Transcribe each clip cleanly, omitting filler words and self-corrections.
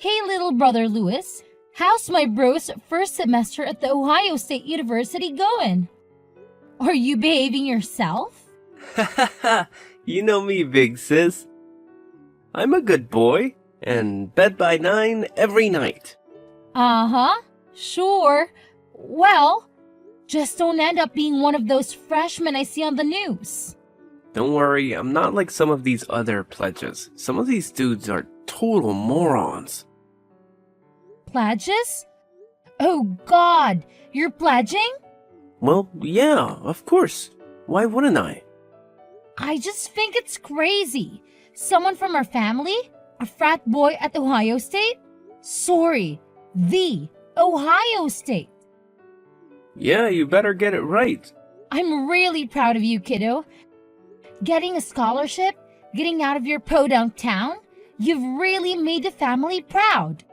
Hey, little brother Lewis. How's my bro's first semester at the Ohio State University going? Are you behaving yourself? You know me, big sis. I'm a good boy, and bed by 9 every night. Uh-huh. Sure. Well, just don't end up being one of those freshmen I see on the news. Don't worry, I'm not like some of these other pledges. Some of these dudes are total morons. Pledges? Oh God, you're pledging? Well, yeah, of course. Why wouldn't I? I just think it's crazy. Someone from our family? A frat boy at Ohio State? Sorry, the Ohio State. Yeah, you better get it right. I'm really proud of you, kiddo. Getting a scholarship, getting out of your podunk town, you've really made the family proud.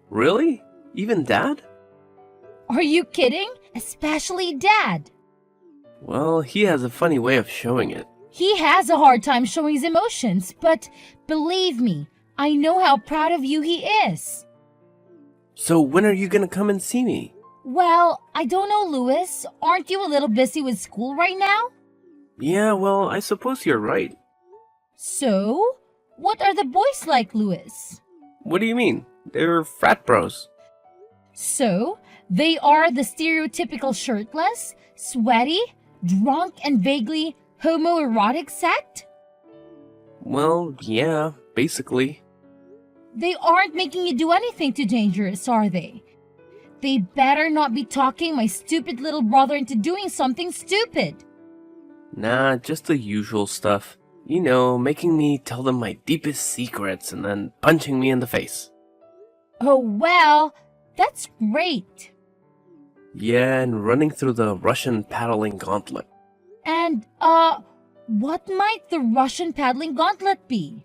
Really? Even Dad? Are you kidding? Especially Dad. Well, he has a funny way of showing it. He has a hard time showing his emotions, but believe me, I know how proud of you he is. So when are you gonna come and see me? Well, I don't know, Lewis. Aren't you a little busy with school right now? Yeah, well, I suppose you're right. So, what are the boys like, Lewis? What do you mean? They're frat bros. So, they are the stereotypical shirtless, sweaty, drunk, and vaguely homoerotic sect? Well, yeah, basically. They aren't making you do anything too dangerous, are they? They better not be talking my stupid little brother into doing something stupid. Nah, just the usual stuff. You know, making me tell them my deepest secrets and then punching me in the face. Oh, well, that's great. Yeah, and running through the Russian paddling gauntlet. And, what might the Russian paddling gauntlet be?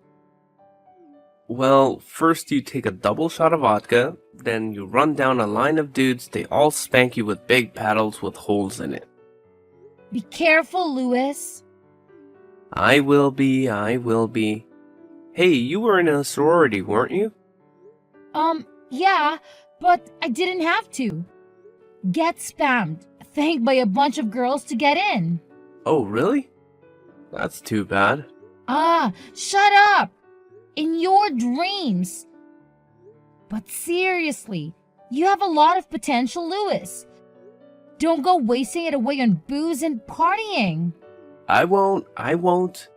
Well, first you take a double shot of vodka, then you run down a line of dudes, they all spank you with big paddles with holes in it. Be careful, Lewis. I will be. Hey, you were in a sorority, weren't you? Yeah, but I didn't have to. Get spammed, thanked by a bunch of girls to get in. Oh, really? That's too bad. Ah, shut up! In your dreams. But seriously, you have a lot of potential, Lewis. Don't go wasting it away on booze and partying. I won't.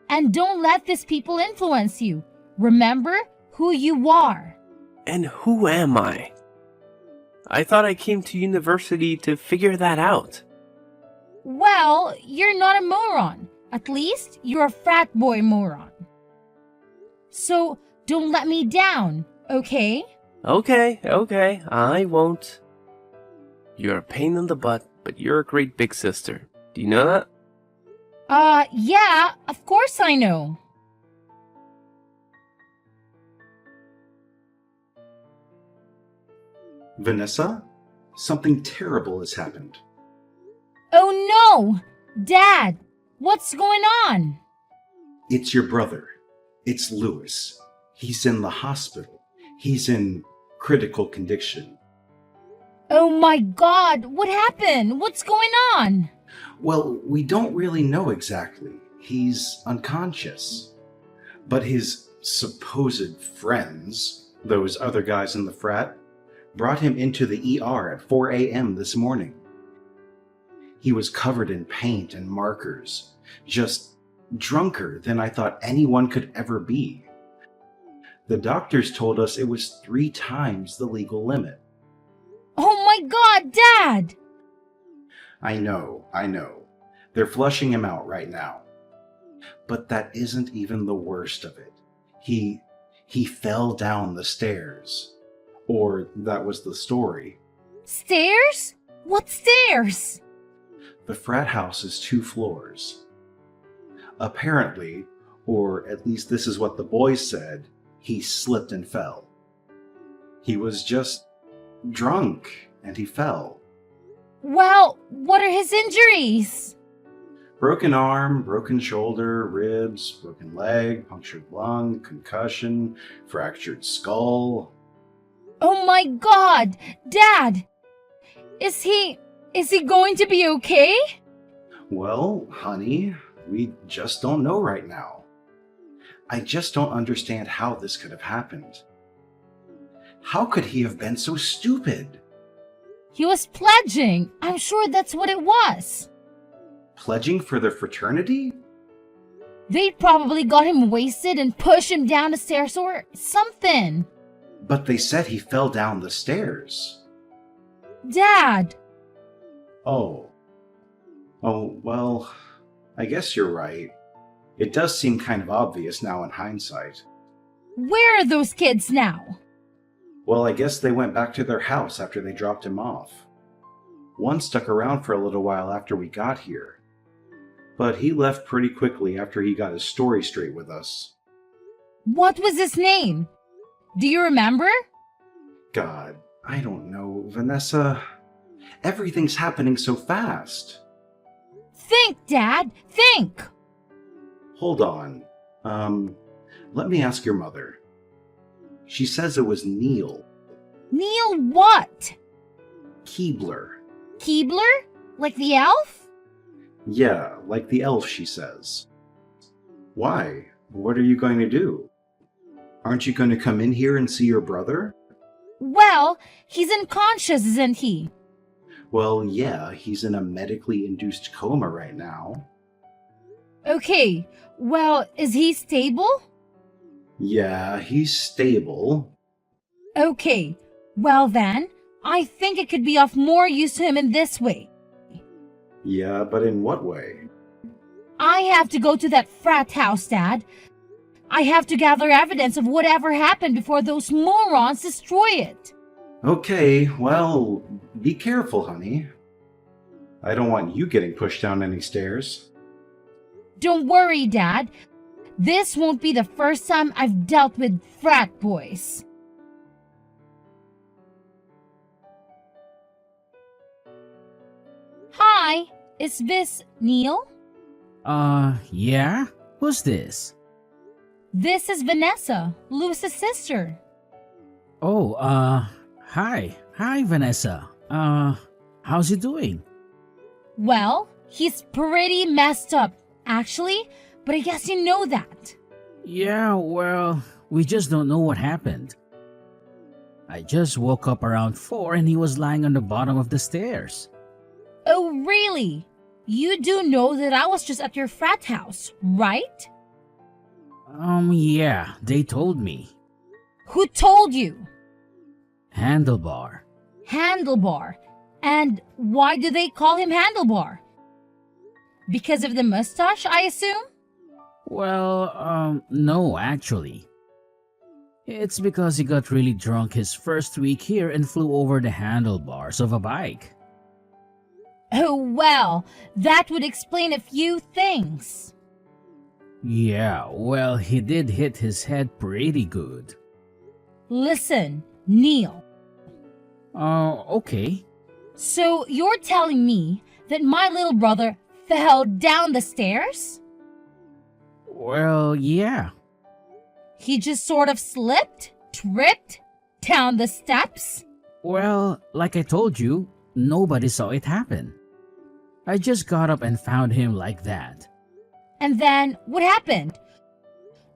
And don't let these people influence you. Remember who you are. And who am I? I thought I came to university to figure that out. Well, you're not a moron. At least you're a frat boy moron. So don't let me down, okay? Okay, I won't. You're a pain in the butt, but you're a great big sister. Do you know that? Yeah, of course I know. Vanessa, something terrible has happened. Oh no! Dad, what's going on? It's your brother. It's Lewis. He's in the hospital. He's in critical condition. Oh my God, what happened? What's going on? Well, we don't really know exactly. He's unconscious. But his supposed friends, those other guys in the frat, brought him into the ER at 4 a.m. this morning. He was covered in paint and markers, just drunker than I thought anyone could ever be. The doctors told us it was 3 times the legal limit. Oh my God, Dad! I know. They're flushing him out right now. But that isn't even the worst of it. He fell down the stairs. Or that was the story. Stairs? What stairs? The frat house is 2 floors. Apparently, or at least this is what the boys said, he slipped and fell. He was just drunk and he fell. Well, what are his injuries? Broken arm, broken shoulder, ribs, broken leg, punctured lung, concussion, fractured skull. Oh my god! Dad! Is he going to be okay? Well, honey, we just don't know right now. I just don't understand how this could have happened. How could he have been so stupid? He was pledging. I'm sure that's what it was. Pledging for the fraternity? They probably got him wasted and pushed him down the stairs or something. But they said he fell down the stairs. Dad! Oh. Oh, well, I guess you're right. It does seem kind of obvious now in hindsight. Where are those kids now? Well, I guess they went back to their house after they dropped him off. One stuck around for a little while after we got here. But he left pretty quickly after he got his story straight with us. What was his name? Do you remember? God, I don't know, Vanessa. Everything's happening so fast. Think, Dad, think! Hold on. Let me ask your mother. She says it was Neil. Neil what? Keebler. Keebler? Like the elf? Yeah, like the elf, she says. Why? What are you going to do? Aren't you going to come in here and see your brother? Well, he's unconscious, isn't he? Well, yeah, he's in a medically induced coma right now. Okay, well, is he stable? Yeah, he's stable. Okay, well then, I think it could be of more use to him in this way. Yeah, but in what way? I have to go to that frat house, Dad. I have to gather evidence of whatever happened before those morons destroy it. Okay, well, be careful, honey. I don't want you getting pushed down any stairs. Don't worry, Dad. This won't be the first time I've dealt with frat boys. Hi, is this Neil? Yeah? Who's this? This is Vanessa, Lewis's sister. Oh, hi. Hi, Vanessa. How's he doing? Well, he's pretty messed up, actually, but I guess you know that. Yeah, well, we just don't know what happened. I just woke up around 4 and he was lying on the bottom of the stairs. Oh, really? You do know that I was just at your frat house, right? Yeah, they told me. Who told you? Handlebar. Handlebar. And why do they call him Handlebar? Because of the mustache, I assume? Well, no, actually. It's because he got really drunk his first week here and flew over the handlebars of a bike. Oh, well, that would explain a few things. Yeah, well, he did hit his head pretty good. Listen, Neil. Okay. So you're telling me that my little brother fell down the stairs? Well, yeah. He just sort of slipped, tripped, down the steps? Well, like I told you, nobody saw it happen. I just got up and found him like that. And then what happened?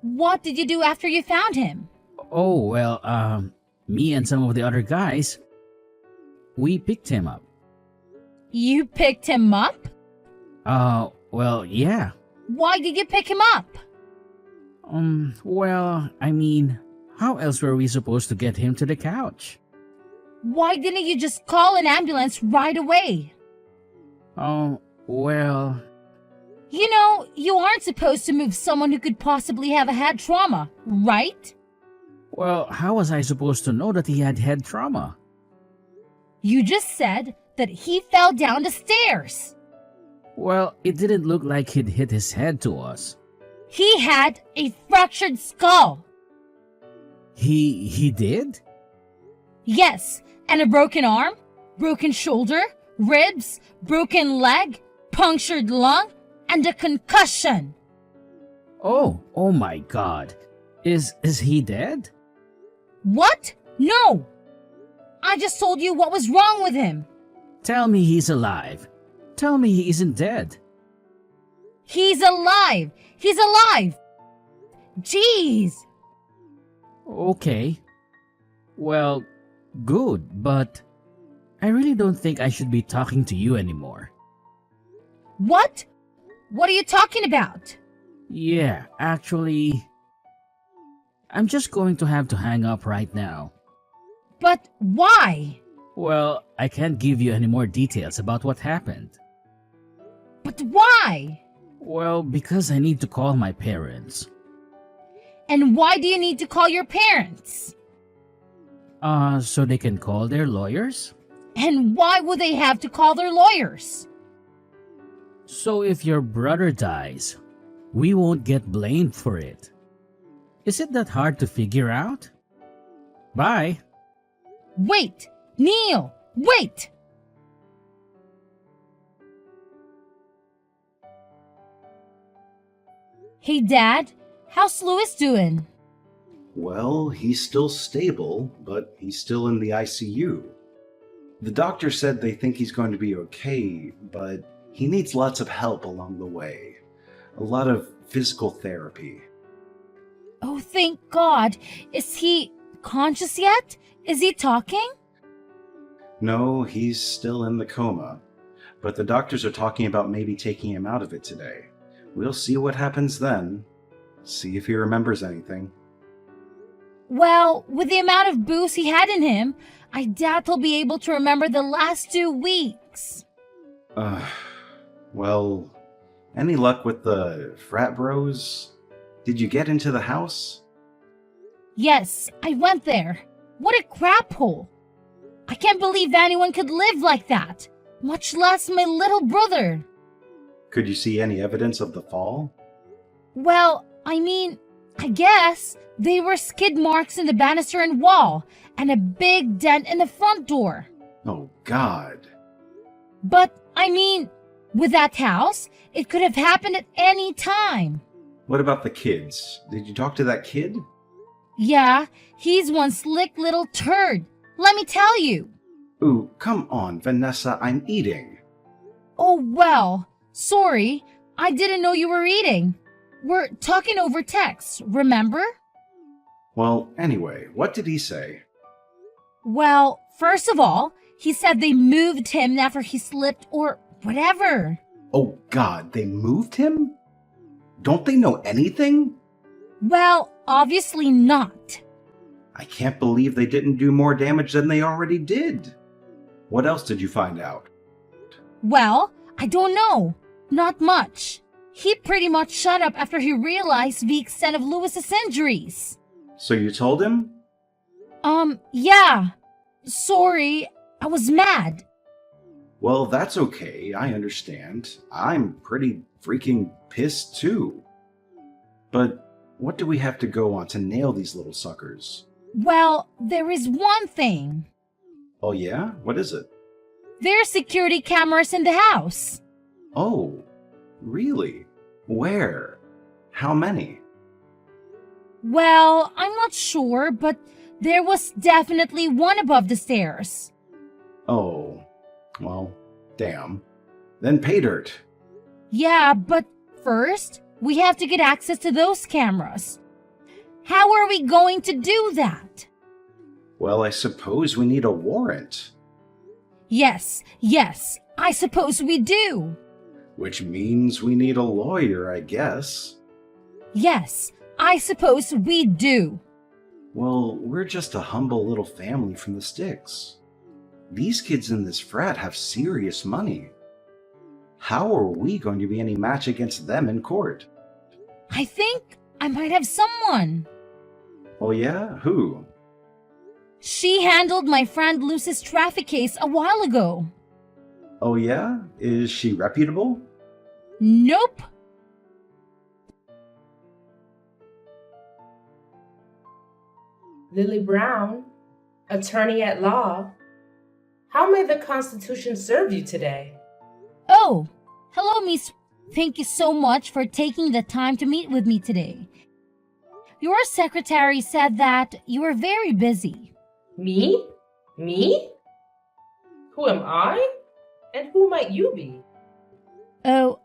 What did you do after you found him? Oh, well, me and some of the other guys, we picked him up. You picked him up? Well, yeah. Why did you pick him up? Well, I mean, how else were we supposed to get him to the couch? Why didn't you just call an ambulance right away? Well... You know, you aren't supposed to move someone who could possibly have a head trauma, right? Well, how was I supposed to know that he had head trauma? You just said that he fell down the stairs. Well, it didn't look like he'd hit his head to us. He had a fractured skull. He did? Yes, and a broken arm, broken shoulder, ribs, broken leg, punctured lung, and a concussion. Oh my God. Is he dead? What? No! I just told you what was wrong with him. Tell me he's alive. Tell me he isn't dead. He's alive! He's alive! Jeez! Okay. Well, good, but I really don't think I should be talking to you anymore. What? What are you talking about? Yeah, actually, I'm just going to have to hang up right now. But why? Well, I can't give you any more details about what happened. But why? Well, because I need to call my parents. And why do you need to call your parents? So they can call their lawyers? And why would they have to call their lawyers? So if your brother dies, we won't get blamed for it. Is it that hard to figure out? Bye. Wait! Neil! Wait! Hey, Dad, how's Louis doing? Well, he's still stable, but he's still in the ICU. The doctor said they think he's going to be okay, but he needs lots of help along the way. A lot of physical therapy. Oh, thank God. Is he conscious yet? Is he talking? No, he's still in the coma, but the doctors are talking about maybe taking him out of it today. We'll see what happens then. See if he remembers anything. Well, with the amount of booze he had in him, I doubt he'll be able to remember the last 2 weeks. Well, any luck with the frat bros? Did you get into the house? Yes, I went there. What a crap hole. I can't believe anyone could live like that, much less my little brother. Could you see any evidence of the fall? Well, I guess they were skid marks in the banister and wall, and a big dent in the front door. Oh, God. But, with that house, it could have happened at any time. What about the kids? Did you talk to that kid? Yeah, he's one slick little turd. Let me tell you. Ooh, come on, Vanessa, I'm eating. Oh, well, sorry. I didn't know you were eating. We're talking over text, remember? Well, anyway, what did he say? Well, first of all, he said they moved him after he slipped or whatever. Oh, God, they moved him? Don't they know anything? Well, obviously not. I can't believe they didn't do more damage than they already did. What else did you find out? Well, I don't know. Not much. He pretty much shut up after he realized the extent of Louis's injuries. So you told him? Yeah. Sorry, I was mad. Well, that's okay, I understand. I'm pretty freaking pissed too. But what do we have to go on to nail these little suckers? Well, there is one thing. Oh yeah? What is it? There are security cameras in the house. Oh, really? Where? How many? Well, I'm not sure, but there was definitely one above the stairs. Oh, well, damn. Then pay dirt. Yeah, but first, we have to get access to those cameras. How are we going to do that? Well, I suppose we need a warrant. Yes, I suppose we do. Which means we need a lawyer, I guess. Yes, I suppose we do. Well, we're just a humble little family from the sticks. These kids in this frat have serious money. How are we going to be any match against them in court? I think I might have someone. Oh yeah? Who? She handled my friend Lucy's traffic case a while ago. Oh yeah? Is she reputable? Nope. Lily Brown, attorney at law. How may the Constitution serve you today? Oh, hello, Miss Thank you so much for taking the time to meet with me today. Your secretary said that you were very busy. Me? Me? Who am I? And who might you be? Oh,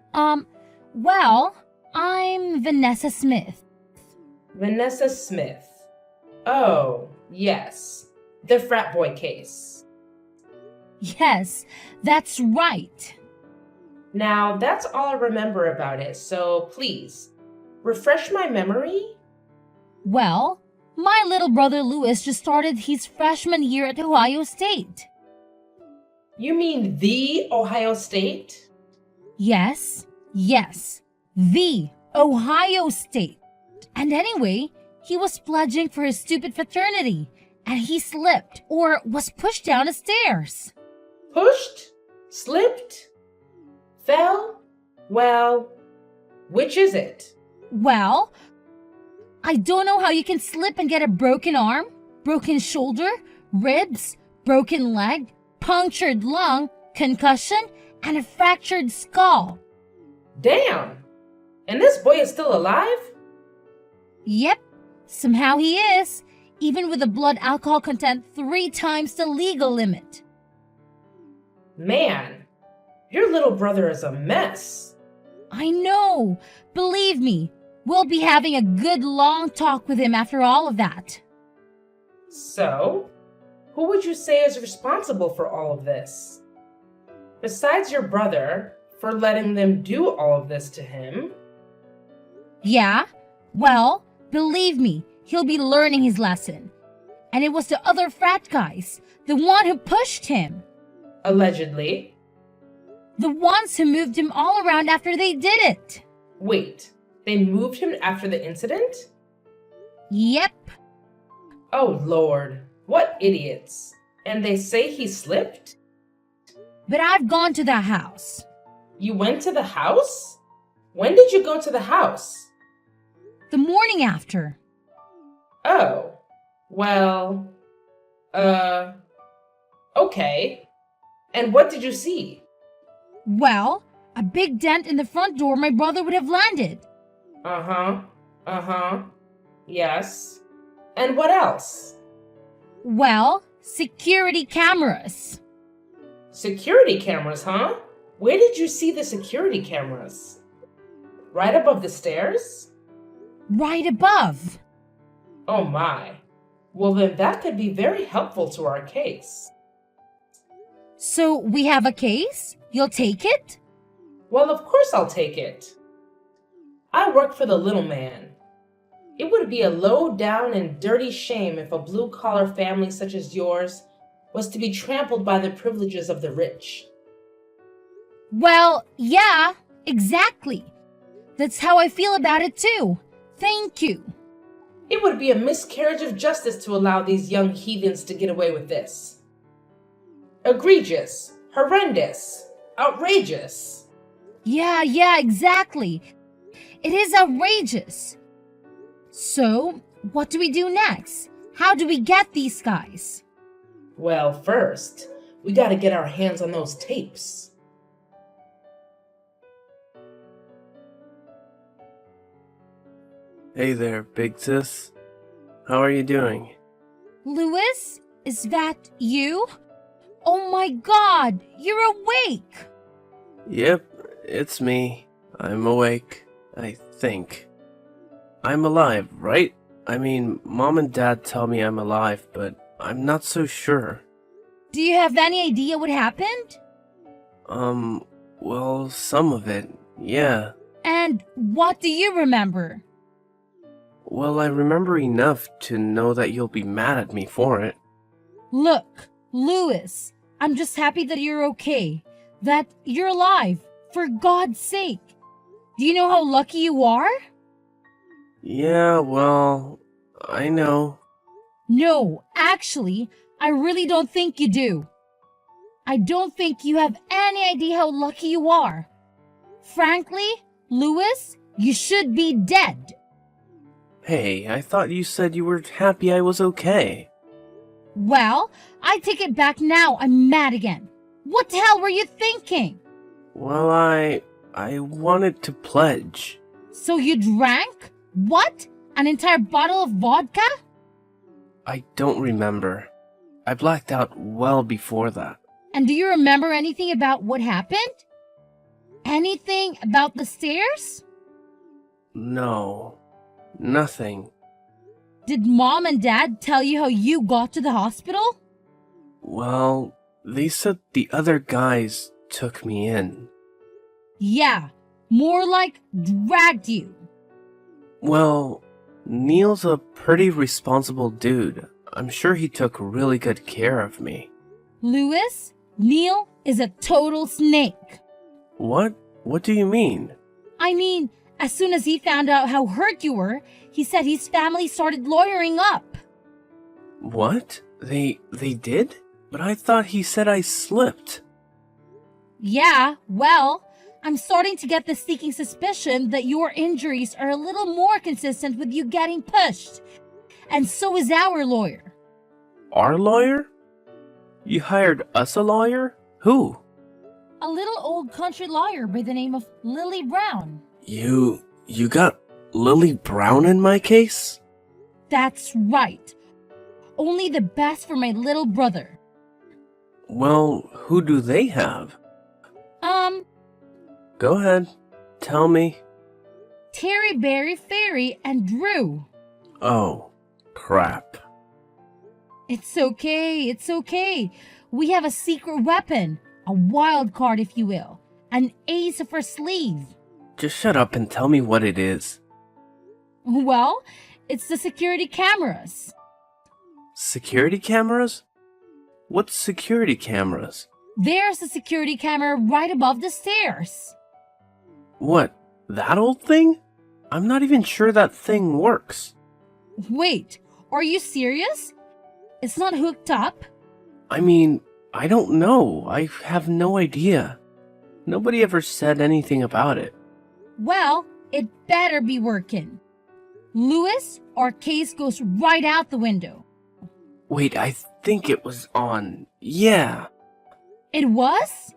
well, I'm Vanessa Smith. Vanessa Smith. Oh, yes. The frat boy case. Yes, that's right. Now, that's all I remember about it, so please, refresh my memory? Well, my little brother Louis just started his freshman year at Ohio State. You mean the Ohio State? Yes, the Ohio State. And anyway, he was pledging for his stupid fraternity, and he slipped or was pushed down the stairs. Pushed? Slipped? Fell? Well, which is it? Well, I don't know how you can slip and get a broken arm, broken shoulder, ribs, broken leg, punctured lung, concussion, and a fractured skull. Damn! And this boy is still alive? Yep, somehow he is, even with a blood alcohol content 3 times the legal limit. Man, your little brother is a mess. I know. Believe me, we'll be having a good long talk with him after all of that. So, who would you say is responsible for all of this? Besides your brother, for letting them do all of this to him? Yeah? Well, believe me, he'll be learning his lesson. And it was the other frat guys, the one who pushed him. Allegedly. The ones who moved him all around after they did it. Wait, they moved him after the incident? Yep. Oh Lord, what idiots. And they say he slipped? But I've gone to the house. You went to the house? When did you go to the house? The morning after. Oh, well, okay. And what did you see? Well, a big dent in the front door my brother would have landed. Yes. And what else? Well, security cameras. Security cameras, huh? Where did you see the security cameras? Right above the stairs? Right above. Oh my. Well, then that could be very helpful to our case. So we have a case? You'll take it? Well, of course I'll take it. I work for the little man. It would be a low down and dirty shame if a blue collar family such as yours was to be trampled by the privileges of the rich. Well, yeah, exactly. That's how I feel about it too. Thank you. It would be a miscarriage of justice to allow these young heathens to get away with this. Egregious, horrendous, outrageous. Yeah, exactly. It is outrageous. So, what do we do next? How do we get these guys? Well, first, we gotta get our hands on those tapes. Hey there, big sis. How are you doing? Louis, is that you? Oh my God, you're awake! Yep, it's me. I'm awake, I think. I'm alive, right? I mean, Mom and Dad tell me I'm alive, but I'm not so sure. Do you have any idea what happened? Well, some of it, yeah. And what do you remember? Well, I remember enough to know that you'll be mad at me for it. Look, Louis, I'm just happy that you're okay. That you're alive, for God's sake. Do you know how lucky you are? Yeah, well, I know. No, actually, I really don't think you do. I don't think you have any idea how lucky you are. Frankly, Louis, you should be dead. Hey, I thought you said you were happy I was okay. Well, I take it back now. I'm mad again. What the hell were you thinking? Well, I I wanted to pledge. So you drank? What? An entire bottle of vodka? I don't remember. I blacked out well before that. And do you remember anything about what happened? Anything about the stairs? No, nothing. Did Mom and Dad tell you how you got to the hospital? Well, they said the other guys took me in. Yeah, more like dragged you. Well, Neil's a pretty responsible dude. I'm sure he took really good care of me. Louis, Neil is a total snake. What? What do you mean? I mean, as soon as he found out how hurt you were, he said his family started lawyering up. What? They did? But I thought he said I slipped. Yeah, well, I'm starting to get the sneaking suspicion that your injuries are a little more consistent with you getting pushed. And so is our lawyer. Our lawyer? You hired us a lawyer? Who? A little old country lawyer by the name of Lily Brown. You got Lily Brown in my case? That's right. Only the best for my little brother. Well, who do they have? Go ahead. Tell me. Terry, Barry, Fairy, and Drew. Oh, crap. It's okay. We have a secret weapon. A wild card, if you will. An ace up our sleeve. Just shut up and tell me what it is. Well, it's the security cameras. Security cameras? What's security cameras? There's a security camera right above the stairs. What? That old thing? I'm not even sure that thing works. Wait, are you serious? It's not hooked up? I mean, I don't know. I have no idea. Nobody ever said anything about it. Well, it better be working. Louis, our case goes right out the window. Wait, I think it was on. Yeah. It was?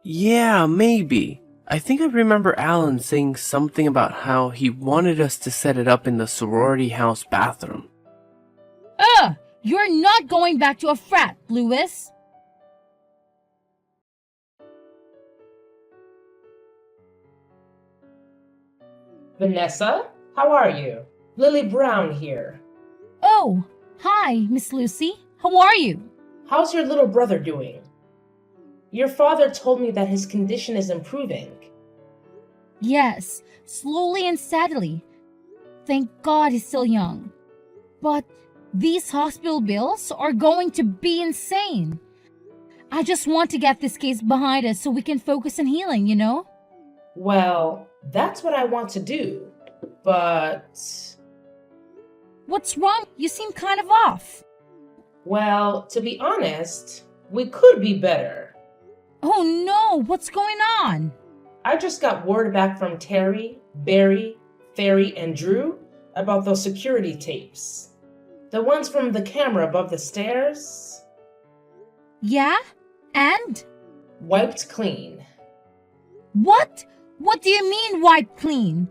Yeah, maybe. I think I remember Alan saying something about how he wanted us to set it up in the sorority house bathroom. You're not going back to a frat, Louis. Vanessa, how are you? Lily Brown here. Oh, hi, Miss Lucy. How are you? How's your little brother doing? Your father told me that his condition is improving. Yes, slowly and steadily. Thank God he's still young. But these hospital bills are going to be insane. I just want to get this case behind us so we can focus on healing, you know? Well, that's what I want to do, but... What's wrong? You seem kind of off. Well, to be honest, we could be better. Oh no, what's going on? I just got word back from Terry, Barry, Fairy, and Drew about those security tapes. The ones from the camera above the stairs. Yeah? And? Wiped clean. What? What do you mean wiped clean?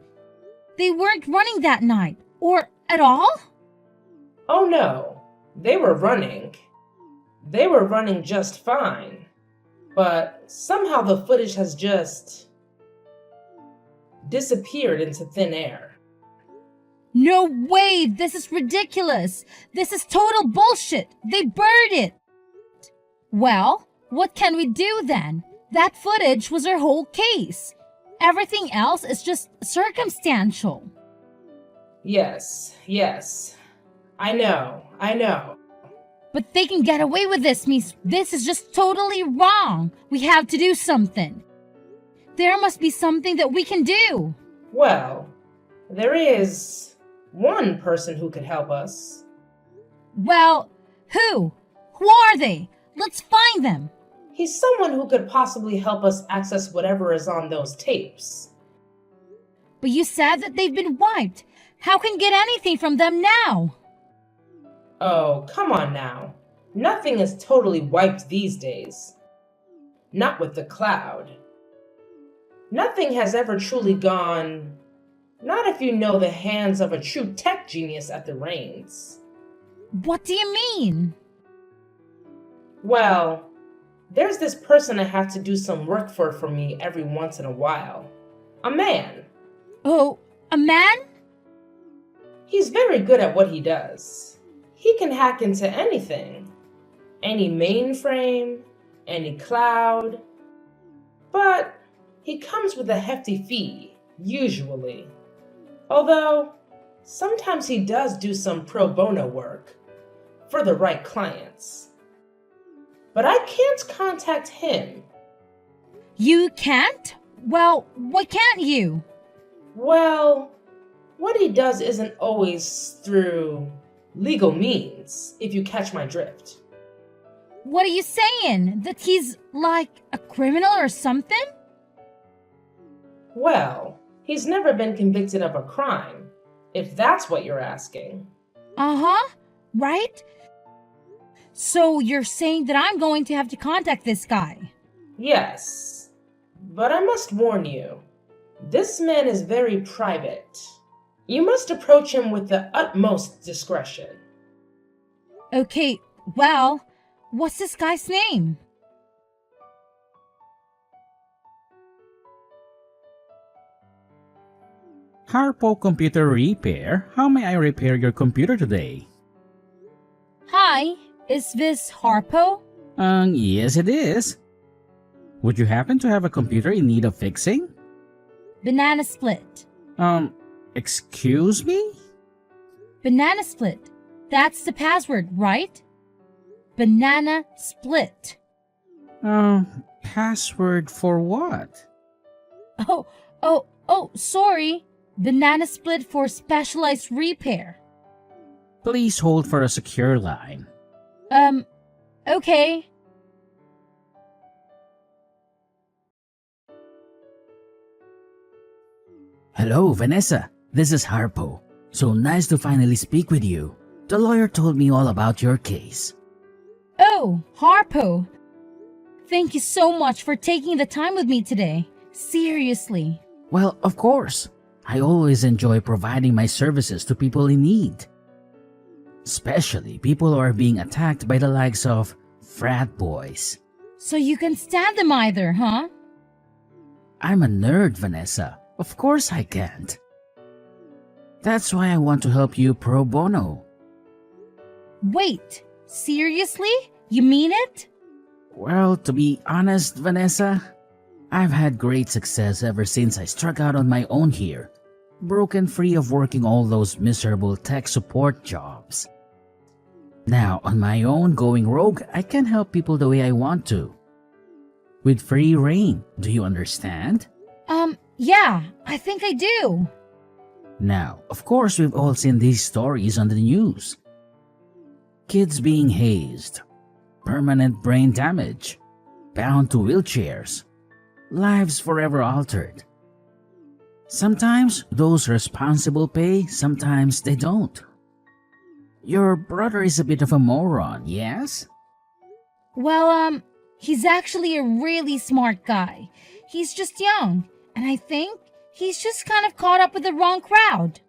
They weren't running that night, or at all? Oh no, they were running. They were running just fine. But somehow the footage has just disappeared into thin air. No way! This is ridiculous! This is total bullshit! They buried it! Well, what can we do then? That footage was our whole case. Everything else is just circumstantial. Yes. I know. But they can get away with this, Miss. This is just totally wrong. We have to do something. There must be something that we can do. Well, there is one person who could help us. Well, who? Who are they? Let's find them. He's someone who could possibly help us access whatever is on those tapes. But you said that they've been wiped. How can we get anything from them now? Oh, come on now. Nothing is totally wiped these days. Not with the cloud. Nothing has ever truly gone, not if you know the hands of a true tech genius at the reins. What do you mean? Well, there's this person I have to do some work for me every once in a while. A man. Oh, a man? He's very good at what he does. He can hack into anything. Any mainframe, any cloud. But he comes with a hefty fee, usually. Although, sometimes he does do some pro bono work for the right clients. But I can't contact him. You can't? Well, why can't you? Well, what he does isn't always through legal means, if you catch my drift. What are you saying? That he's like a criminal or something? Well, he's never been convicted of a crime, if that's what you're asking. Uh-huh, right? So you're saying that I'm going to have to contact this guy? Yes, but I must warn you, this man is very private. You must approach him with the utmost discretion. Okay, well, what's this guy's name? Harpo Computer Repair. How may I repair your computer today? Hi, is this Harpo? Yes it is. Would you happen to have a computer in need of fixing? Banana Split. Excuse me? Banana Split. That's the password, right? Banana Split. Password for what? Sorry. Banana Split for specialized repair. Please hold for a secure line. Okay. Hello, Vanessa. This is Harpo. So nice to finally speak with you. The lawyer told me all about your case. Oh, Harpo. Thank you so much for taking the time with me today. Seriously. Well, of course. I always enjoy providing my services to people in need. Especially people who are being attacked by the likes of frat boys. So you can stand them either, huh? I'm a nerd, Vanessa. Of course I can't. That's why I want to help you pro bono. Wait, seriously? You mean it? Well, to be honest, Vanessa, I've had great success ever since I struck out on my own here, broken free of working all those miserable tech support jobs. Now, on my own going rogue, I can help people the way I want to. With free reign, do you understand? Yeah, I think I do. Now, of course, we've all seen these stories on the news. Kids being hazed, permanent brain damage, bound to wheelchairs, lives forever altered. Sometimes those responsible pay, sometimes they don't. Your brother is a bit of a moron, yes? Well, he's actually a really smart guy. He's just young, and I think he's just kind of caught up with the wrong crowd.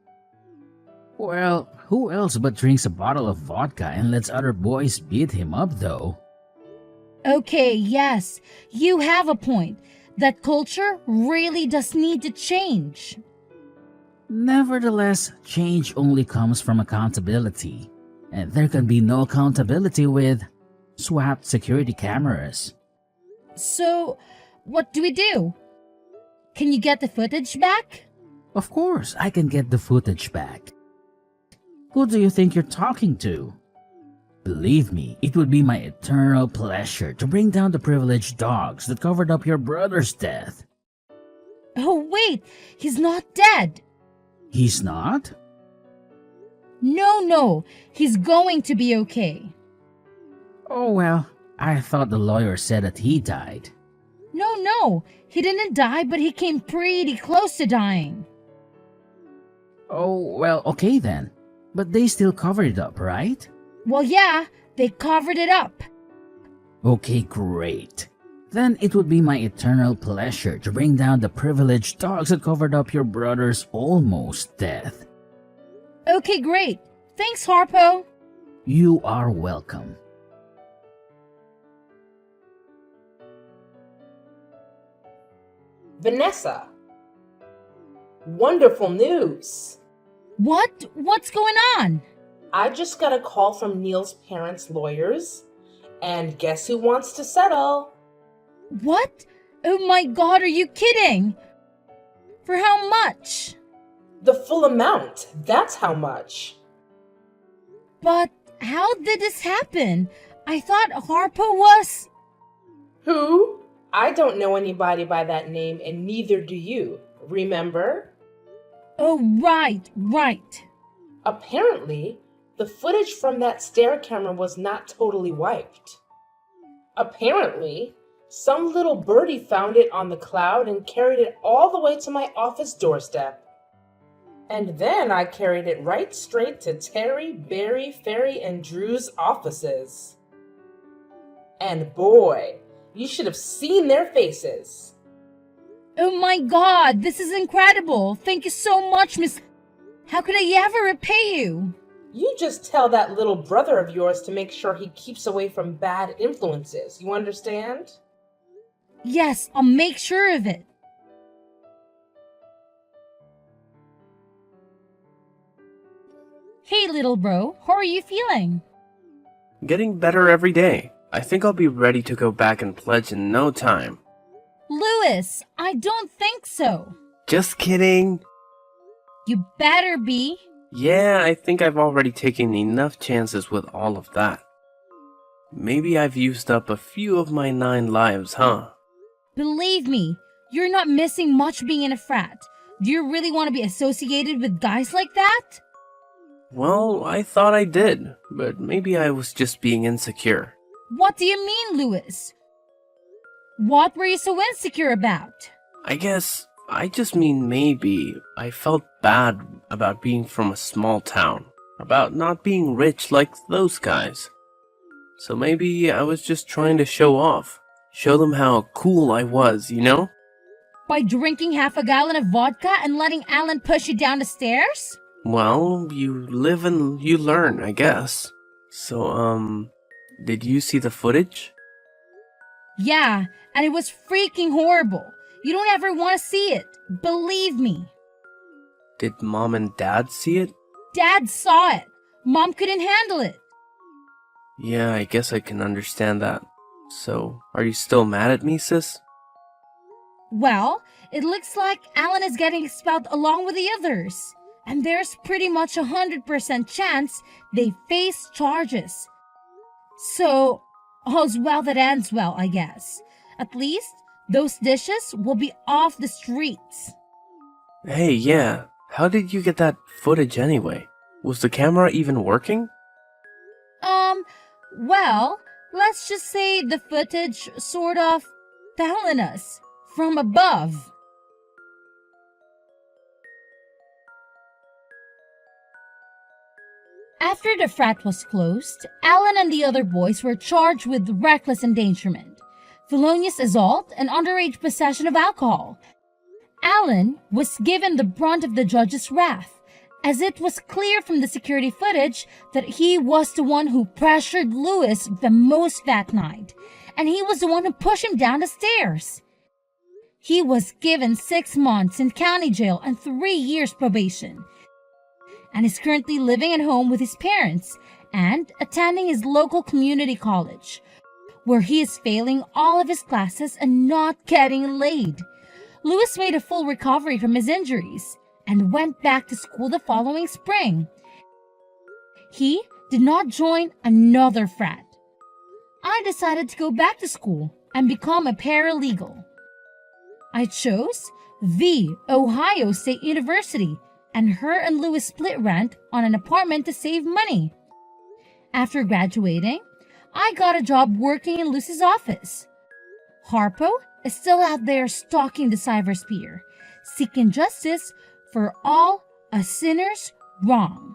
Well, who else but drinks a bottle of vodka and lets other boys beat him up, though? Okay, yes, you have a point. That culture really does need to change. Nevertheless, change only comes from accountability, and there can be no accountability with swapped security cameras. So, what do we do? Can you get the footage back? Of course, I can get the footage back. Who do you think you're talking to? Believe me, it would be my eternal pleasure to bring down the privileged dogs that covered up your brother's death. Oh, wait, he's not dead. He's not? No, he's going to be okay. Oh well, I thought the lawyer said that he died. No, he didn't die, but he came pretty close to dying. Oh, well, okay then. But they still covered it up, right? Well, yeah, they covered it up. Okay, great. then it would be my eternal pleasure to bring down the privileged dogs that covered up your brother's almost death. Okay, great. Thanks, Harpo. You are welcome. Vanessa. Wonderful news. What? What's going on? I just got a call from Neil's parents' lawyers, and guess who wants to settle? What? Oh my god, are you kidding? For how much? The full amount. That's how much. But how did this happen? I thought Harpo was... Who? I don't know anybody by that name, and neither do you. Remember? Oh, right. Apparently, the footage from that stair camera was not totally wiped. Apparently, some little birdie found it on the cloud and carried it all the way to my office doorstep. And then I carried it right straight to Terry, Barry, Ferry, and Drew's offices. And boy, you should have seen their faces. Oh my god, this is incredible. Thank you so much, Miss... How could I ever repay you? You just tell that little brother of yours to make sure he keeps away from bad influences. You understand? Yes, I'll make sure of it. Hey, little bro, how are you feeling? Getting better every day. I think I'll be ready to go back and pledge in no time. Louis, I don't think so. Just kidding. You better be. Yeah, I think I've already taken enough chances with all of that. Maybe I've used up a few of my 9 lives, huh? Believe me, you're not missing much being in a frat. Do you really want to be associated with guys like that? Well, I thought I did, but maybe I was just being insecure. What do you mean, Louis? What were you so insecure about? I guess I just mean maybe I felt bad about being from a small town, about not being rich like those guys. So maybe I was just trying to show off, show them how cool I was, you know? By drinking half a gallon of vodka and letting Alan push you down the stairs? Well, you live and you learn, I guess. So, did you see the footage? Yeah, and it was freaking horrible. You don't ever want to see it. Believe me. Did Mom and Dad see it? Dad saw it. Mom couldn't handle it. Yeah, I guess I can understand that. So, are you still mad at me, sis? Well, it looks like Alan is getting expelled along with the others. And there's pretty much 100% chance they face charges. So, all's well that ends well, I guess. At least, those dishes will be off the streets. Hey, yeah. How did you get that footage anyway? Was the camera even working? Well, let's just say the footage sort of fell on us from above. After the frat was closed, Alan and the other boys were charged with reckless endangerment, felonious assault, and underage possession of alcohol. Alan was given the brunt of the judge's wrath, as it was clear from the security footage that he was the one who pressured Louis the most that night, and he was the one who pushed him down the stairs. He was given 6 months in county jail and 3 years probation, and is currently living at home with his parents and attending his local community college, where he is failing all of his classes and not getting laid. Louis made a full recovery from his injuries and went back to school the following spring. He did not join another frat. I decided to go back to school and become a paralegal. I chose the Ohio State University, and her and Louis split rent on an apartment to save money. After graduating, I got a job working in Louis's office. Harpo is still out there stalking the cybersphere, seeking justice for all a sinner's wrong.